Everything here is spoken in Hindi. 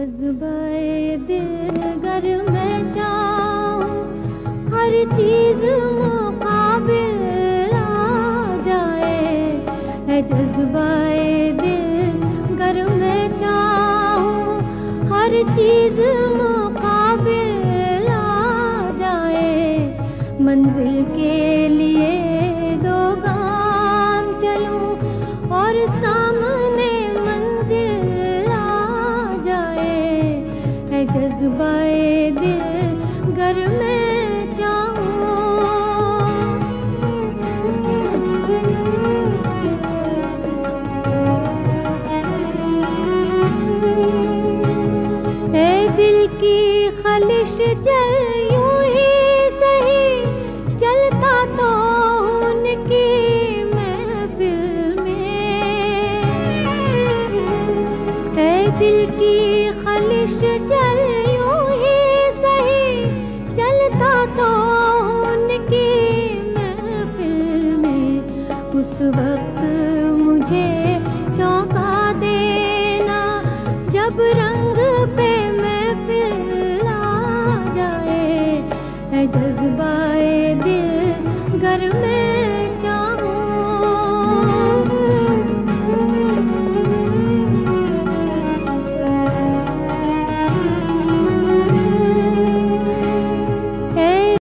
जज्बाए दिल गर मैं चाहूं, हर चीज मुकाबिल आ जाए। है जज्बाए दिल गर मैं चाहूं, हर चीज मुकाबिल आ जाए। मंजिल के लिए दो गाम चलूं और सामने मंजिल आ जाए। है जज्बाए दिल गर मैं चाहूं। है दिल की खलिश जल यूं ही सही, चलता तो उनकी महफिल में। है दिल की खलिश जल यूं ही सही, चलता तो उनकी महफिल में। उस वक्त मुझे चौंका देना, जब रंग पे महफिल आ जाए। है जज्बाए दिल गर मैं